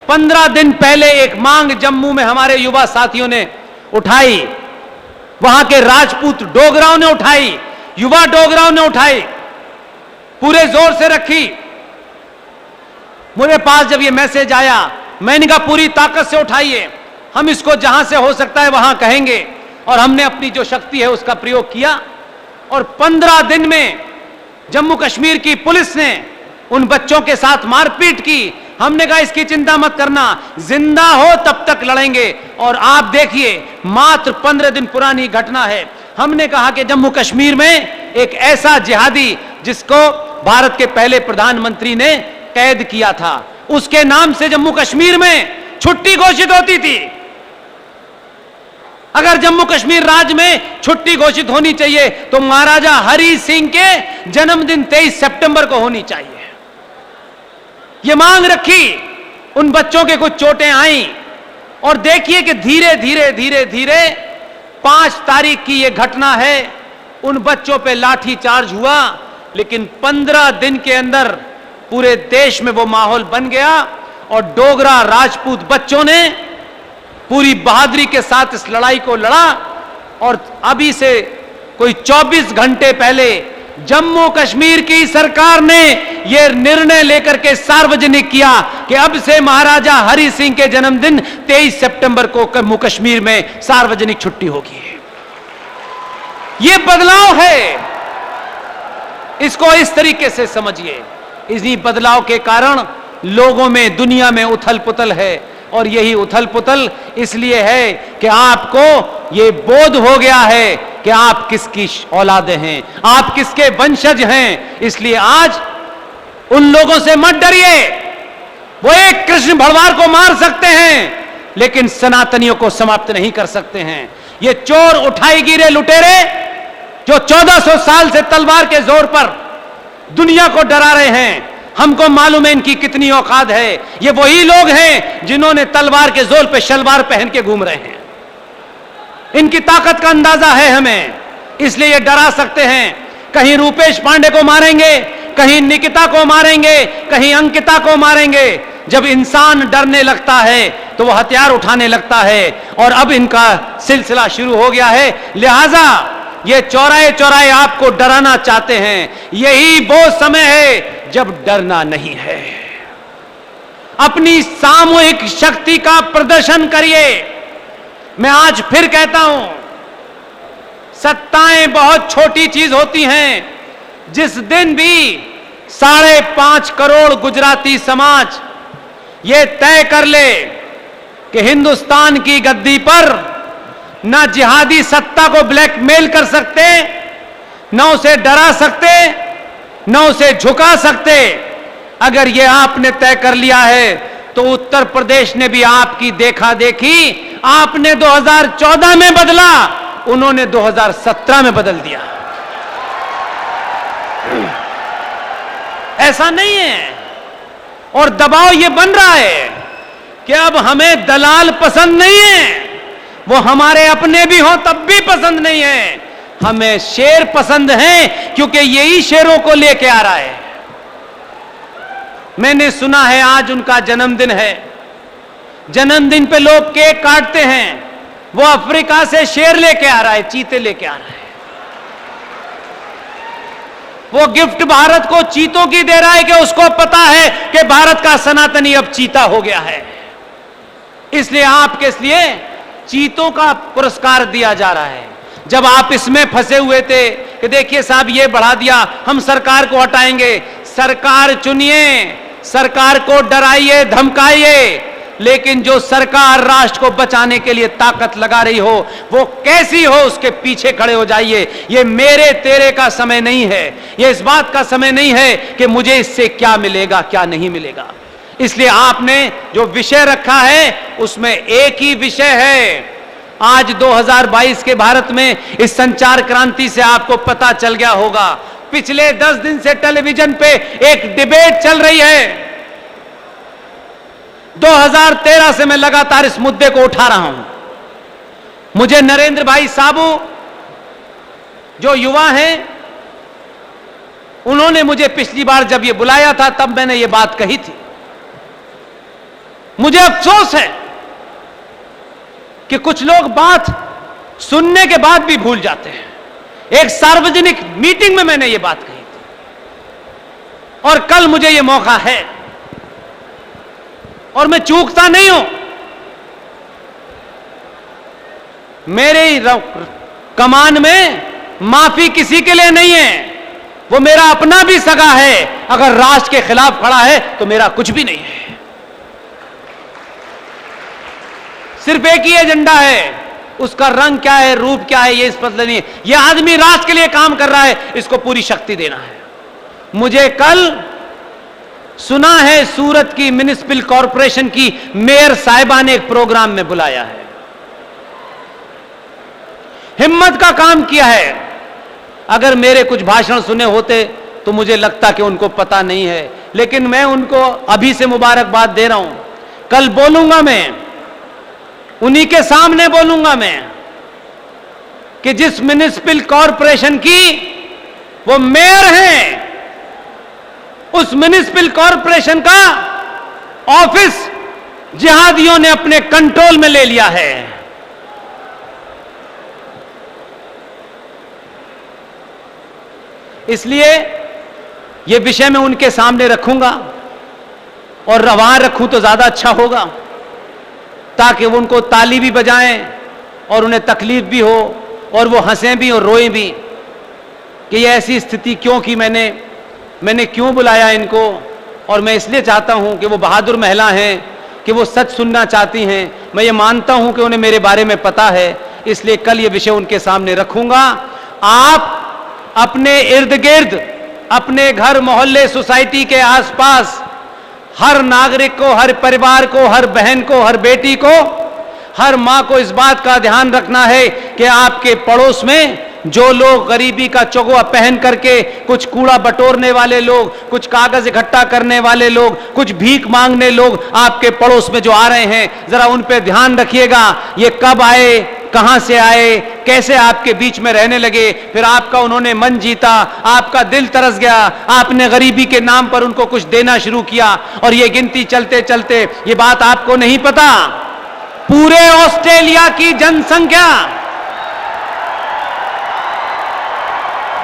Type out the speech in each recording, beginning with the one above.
15 दिन पहले एक मांग जम्मू में हमारे युवा साथियों ने उठाई, वहां के राजपूत डोगराओं ने उठाई, युवा डोगराओं ने उठाई, पूरे जोर से रखी। मेरे पास जब ये मैसेज आया, मैंने कहा पूरी ताकत से उठाइए, हम इसको जहां से हो सकता है वहां कहेंगे। और हमने अपनी जो शक्ति है उसका प्रयोग किया और 15 दिन में जम्मू कश्मीर की पुलिस ने उन बच्चों के साथ मारपीट की। हमने कहा इसकी चिंता मत करना, जिंदा हो तब तक लड़ेंगे। और आप देखिए, मात्र 15 दिन पुरानी घटना है। हमने कहा कि जम्मू कश्मीर में एक ऐसा जिहादी जिसको भारत के पहले प्रधानमंत्री ने कैद किया था, उसके नाम से जम्मू कश्मीर में छुट्टी घोषित होती थी। अगर जम्मू कश्मीर राज्य में छुट्टी घोषित होनी चाहिए तो महाराजा हरि सिंह के जन्मदिन 23 सितंबर को होनी चाहिए। यह मांग रखी, उन बच्चों के कुछ चोटें आई और देखिए कि धीरे धीरे धीरे धीरे 5 तारीख की यह घटना है, उन बच्चों पे लाठी चार्ज हुआ। लेकिन 15 दिन के अंदर पूरे देश में वो माहौल बन गया और डोगरा राजपूत बच्चों ने पूरी बहादुरी के साथ इस लड़ाई को लड़ा। और अभी से कोई 24 घंटे पहले जम्मू कश्मीर की सरकार ने यह निर्णय लेकर के सार्वजनिक किया कि अब से महाराजा हरि सिंह के जन्मदिन 23 सितंबर को जम्मू कश्मीर में सार्वजनिक छुट्टी होगी। यह बदलाव है, इसको इस तरीके से समझिए। इसी बदलाव के कारण लोगों में, दुनिया में उथल पुथल है और यही उथल पुथल इसलिए है कि आपको ये बोध हो गया है कि आप किसकी औलादे हैं, आप किसके वंशज हैं। इसलिए आज उन लोगों से मत डरिए, वो एक कृष्ण भगवान को मार सकते हैं लेकिन सनातनियों को समाप्त नहीं कर सकते हैं। ये चोर, उठाई गिरे लुटेरे जो 1400 साल से तलवार के जोर पर दुनिया को डरा रहे हैं, हमको मालूम है इनकी कितनी औकात है। ये वही लोग हैं जिन्होंने तलवार के जोर पे शलवार पहन के घूम रहे हैं। इनकी ताकत का अंदाजा है हमें, इसलिए ये डरा सकते हैं। कहीं रूपेश पांडे को मारेंगे, कहीं निकिता को मारेंगे, कहीं अंकिता को मारेंगे। जब इंसान डरने लगता है तो वो हथियार उठाने लगता है और अब इनका सिलसिला शुरू हो गया है। लिहाजा ये चौराहे चौराहे आपको डराना चाहते हैं, यही वो समय है जब डरना नहीं है। अपनी सामूहिक शक्ति का प्रदर्शन करिए। मैं आज फिर कहता हूं, सत्ताएं बहुत छोटी चीज होती हैं। जिस दिन भी 5.5 करोड़ गुजराती समाज ये तय कर ले कि हिंदुस्तान की गद्दी पर ना जिहादी सत्ता को ब्लैकमेल कर सकते, न उसे डरा सकते, न उसे झुका सकते, अगर ये आपने तय कर लिया है तो उत्तर प्रदेश ने भी आपकी देखा देखी, आपने 2014 में बदला, उन्होंने 2017 में बदल दिया। ऐसा नहीं है। और दबाव ये बन रहा है कि अब हमें दलाल पसंद नहीं है, वो हमारे अपने भी हों तब भी पसंद नहीं है, हमें शेर पसंद हैं क्योंकि यही शेरों को लेके आ रहा है। मैंने सुना है आज उनका जन्मदिन है, जन्मदिन पे लोग केक काटते हैं, वो अफ्रीका से शेर लेके आ रहा है, चीते लेके आ रहा है। वो गिफ्ट भारत को चीतों की दे रहा है कि उसको पता है कि भारत का सनातनी अब चीता हो गया है, इसलिए आपके लिए चीतों का पुरस्कार दिया जा रहा है। जब आप इसमें फंसे हुए थे कि देखिए साहब ये बढ़ा दिया, हम सरकार को हटाएंगे, सरकार चुनिए, सरकार को डराइए, धमकाइए, लेकिन जो सरकार राष्ट्र को बचाने के लिए ताकत लगा रही हो वो कैसी हो उसके पीछे खड़े हो जाइए। ये मेरे तेरे का समय नहीं है, ये इस बात का समय नहीं है कि मुझे इससे क्या मिलेगा क्या नहीं मिलेगा। इसलिए आपने जो विषय रखा है उसमें एक ही विषय है। आज 2022 के भारत में इस संचार क्रांति से आपको पता चल गया होगा, पिछले 10 दिन से टेलीविजन पे एक डिबेट चल रही है। 2013 से मैं लगातार इस मुद्दे को उठा रहा हूं। मुझे नरेंद्र भाई साबू जो युवा हैं, उन्होंने मुझे पिछली बार जब ये बुलाया था तब मैंने ये बात कही थी मुझे अफसोस है कि कुछ लोग बात सुनने के बाद भी भूल जाते हैं। एक सार्वजनिक मीटिंग में मैंने यह बात कही थी और कल मुझे यह मौका है और मैं चूकता नहीं हूं। मेरे कमान में माफी किसी के लिए नहीं है, वो मेरा अपना भी सगा है। अगर राष्ट्र के खिलाफ खड़ा है तो मेरा कुछ भी नहीं है। सिर्फ एक ही एजेंडा है, उसका रंग क्या है, रूप क्या है, ये स्पष्ट नहीं है। यह आदमी राष्ट्र के लिए काम कर रहा है, इसको पूरी शक्ति देना है। मुझे कल सुना है सूरत की म्युनिसिपल कॉरपोरेशन की मेयर साहिबा ने एक प्रोग्राम में बुलाया है, हिम्मत का काम किया है। अगर मेरे कुछ भाषण सुने होते तो मुझे लगता कि उनको पता नहीं है, लेकिन मैं उनको अभी से मुबारकबाद दे रहा हूं। कल बोलूंगा मैं, उन्हीं के सामने बोलूंगा मैं कि जिस म्युनिसिपल कॉरपोरेशन की वो मेयर हैं, उस म्युनिसिपल कॉरपोरेशन का ऑफिस जिहादियों ने अपने कंट्रोल में ले लिया है। इसलिए यह विषय मैं उनके सामने रखूंगा और वहां रखूं तो ज्यादा अच्छा होगा, ताकि वो उनको ताली भी बजाएं और उन्हें तकलीफ भी हो और वो हंसें भी और रोएं भी कि ये ऐसी स्थिति क्यों की, मैंने क्यों बुलाया इनको। और मैं इसलिए चाहता हूं कि वो बहादुर महिला हैं, कि वो सच सुनना चाहती हैं। मैं ये मानता हूं कि उन्हें मेरे बारे में पता है, इसलिए कल ये विषय उनके सामने रखूंगा। आप अपने इर्द गिर्द, अपने घर मोहल्ले सोसाइटी के आसपास हर नागरिक को, हर परिवार को, हर बहन को, हर बेटी को, हर मां को इस बात का ध्यान रखना है कि आपके पड़ोस में जो लोग गरीबी का चौगुआ पहन करके, कुछ कूड़ा बटोरने वाले लोग, कुछ कागज इकट्ठा करने वाले लोग, कुछ भीख मांगने लोग आपके पड़ोस में जो आ रहे हैं, जरा उन पे ध्यान रखिएगा। ये कब आए, कहां से आए, कैसे आपके बीच में रहने लगे, फिर आपका उन्होंने मन जीता, आपका दिल तरस गया, आपने गरीबी के नाम पर उनको कुछ देना शुरू किया और ये गिनती चलते चलते, ये बात आपको नहीं पता, पूरे ऑस्ट्रेलिया की जनसंख्या,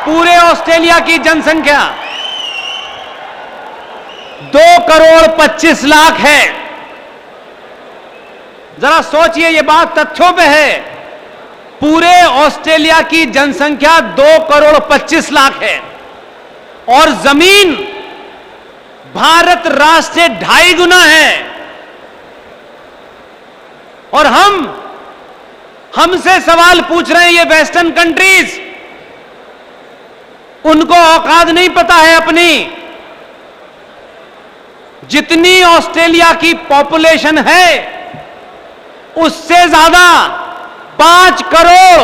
पूरे ऑस्ट्रेलिया की जनसंख्या 2,25,00,000 है। जरा सोचिए, ये बात तथ्यों पे है। पूरे ऑस्ट्रेलिया की जनसंख्या 2,25,00,000 है और जमीन भारत राष्ट्र से 2.5 गुना है। और हमसे सवाल पूछ रहे हैं ये वेस्टर्न कंट्रीज, उनको औकात नहीं पता है अपनी। जितनी ऑस्ट्रेलिया की पॉपुलेशन है उससे ज्यादा 5 करोड़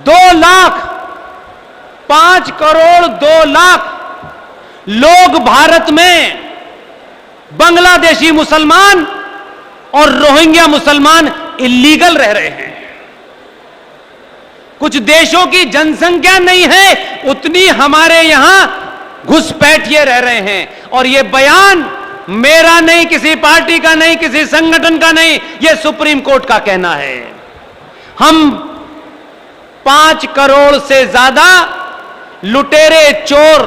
2 लाख लोग भारत में बांग्लादेशी मुसलमान और रोहिंग्या मुसलमान इलीगल रह रहे हैं। कुछ देशों की जनसंख्या नहीं है उतनी हमारे यहां घुसपैठिए रह रहे हैं। और यह बयान मेरा नहीं, किसी पार्टी का नहीं, किसी संगठन का नहीं, यह सुप्रीम कोर्ट का कहना है। हम 5 करोड़ से ज्यादा लुटेरे, चोर,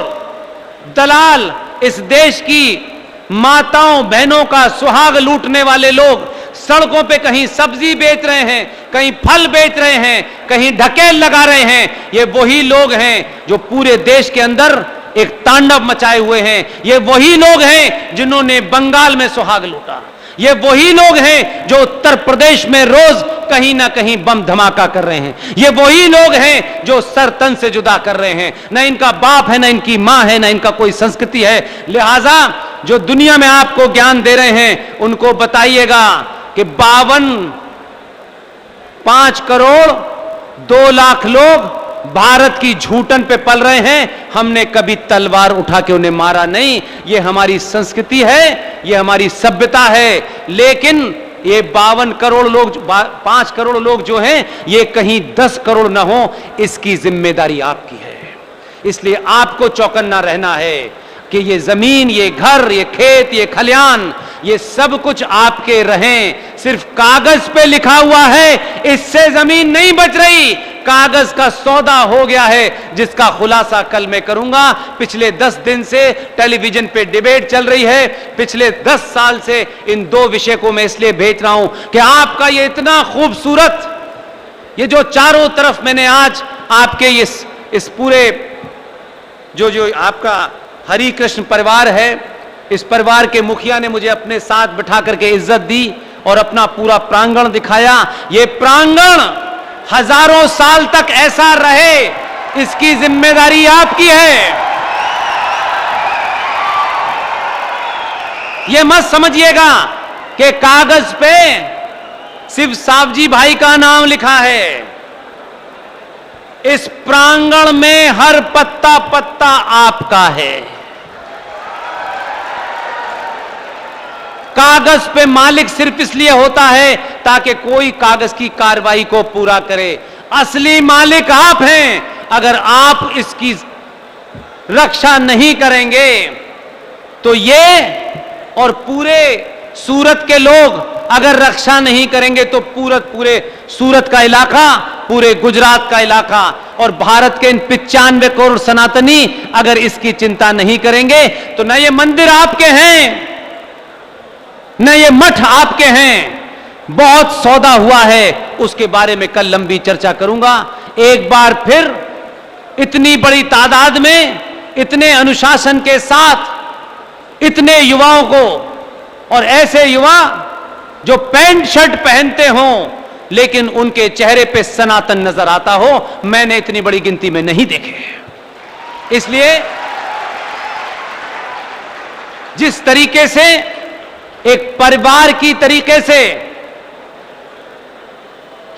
दलाल, इस देश की माताओं बहनों का सुहाग लूटने वाले लोग सड़कों पे कहीं सब्जी बेच रहे हैं, कहीं फल बेच रहे हैं, कहीं ढकेल लगा रहे हैं। ये वही लोग हैं जो पूरे देश के अंदर एक तांडव मचाए हुए हैं। ये वही लोग हैं जिन्होंने बंगाल में सुहाग लूटा। ये वही लोग हैं जो उत्तर प्रदेश में रोज कहीं ना कहीं बम धमाका कर रहे हैं। ये वही लोग हैं जो सर तन से जुदा कर रहे हैं। न इनका बाप है, न इनकी मां है, न इनका कोई संस्कृति है। लिहाजा जो दुनिया में आपको ज्ञान दे रहे हैं उनको बताइएगा कि 5 करोड़ 2 लाख लोग भारत की झूठन पे पल रहे हैं। हमने कभी तलवार उठा के उन्हें मारा नहीं। ये हमारी संस्कृति है, ये हमारी सभ्यता है। लेकिन ये 52 करोड़ लोग, 5 करोड़ लोग जो हैं, ये कहीं 10 करोड़ ना हो, इसकी जिम्मेदारी आपकी है। इसलिए आपको चौकन्ना रहना है कि ये जमीन, ये घर, ये खेत, ये खलियान ये सब कुछ आपके रहें, सिर्फ कागज पे लिखा हुआ है, इससे जमीन नहीं बच रही। कागज का सौदा हो गया है, जिसका खुलासा कल मैं करूंगा। पिछले 10 दिन से टेलीविजन पे डिबेट चल रही है, पिछले 10 साल से इन 2 विषय को मैं इसलिए भेज रहा हूं कि आपका ये इतना खूबसूरत, ये जो चारों तरफ मैंने आज आपके इस पूरे जो आपका हरि कृष्ण परिवार है, इस परिवार के मुखिया ने मुझे अपने साथ बिठा करके इज्जत दी और अपना पूरा प्रांगण दिखाया। ये प्रांगण हजारों साल तक ऐसा रहे, इसकी जिम्मेदारी आपकी है। ये मत समझिएगा कि कागज पे सिर्फ सावजी भाई का नाम लिखा है। इस प्रांगण में हर पत्ता पत्ता आपका है। कागज पे मालिक सिर्फ इसलिए होता है ताकि कोई कागज की कार्रवाई को पूरा करे। असली मालिक आप हैं। अगर आप इसकी रक्षा नहीं करेंगे तो ये और पूरे सूरत के लोग अगर रक्षा नहीं करेंगे तो पूरे सूरत का इलाका, पूरे गुजरात का इलाका और भारत के इन 95 करोड़ सनातनी अगर इसकी चिंता नहीं करेंगे तो न ये मंदिर आपके हैं, न ये मठ आपके हैं। बहुत सौदा हुआ है, उसके बारे में कल लंबी चर्चा करूंगा। एक बार फिर इतनी बड़ी तादाद में, इतने अनुशासन के साथ इतने युवाओं को, और ऐसे युवा जो पैंट शर्ट पहनते हों लेकिन उनके चेहरे पे सनातन नजर आता हो, मैंने इतनी बड़ी गिनती में नहीं देखे। इसलिए जिस तरीके से एक परिवार की तरीके से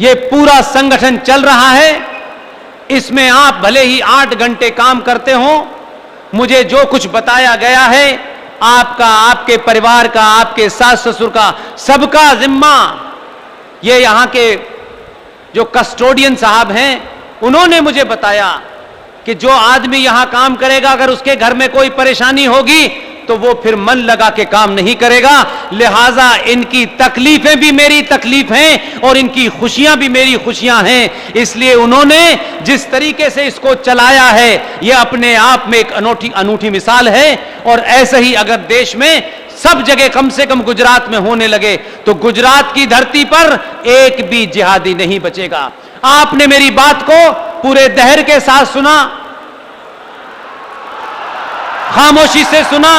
ये पूरा संगठन चल रहा है, इसमें आप भले ही 8 घंटे काम करते हो, मुझे जो कुछ बताया गया है आपका, आपके परिवार का, आपके सास ससुर का, सबका जिम्मा ये यहां के जो कस्टोडियन साहब हैं उन्होंने मुझे बताया कि जो आदमी यहां काम करेगा अगर उसके घर में कोई परेशानी होगी तो वो फिर मन लगा के काम नहीं करेगा। लिहाजा इनकी तकलीफें भी मेरी तकलीफ हैं और इनकी खुशियां भी मेरी खुशियां हैं। इसलिए उन्होंने जिस तरीके से इसको चलाया है यह अपने आप में एक अनूठी मिसाल है। और ऐसे ही अगर देश में सब जगह कम से कम गुजरात में होने लगे तो गुजरात की धरती पर एक भी जिहादी नहीं बचेगा। आपने मेरी बात को पूरे धैर्य के साथ सुना, खामोशी से सुना,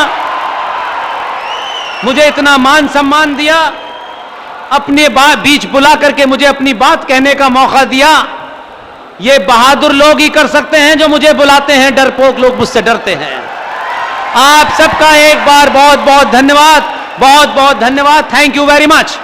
मुझे इतना मान सम्मान दिया, अपने बीच बुला करके मुझे अपनी बात कहने का मौका दिया। ये बहादुर लोग ही कर सकते हैं जो मुझे बुलाते हैं, डरपोक लोग मुझसे डरते हैं। आप सबका एक बार बहुत बहुत धन्यवाद, बहुत बहुत धन्यवाद। Thank you very much.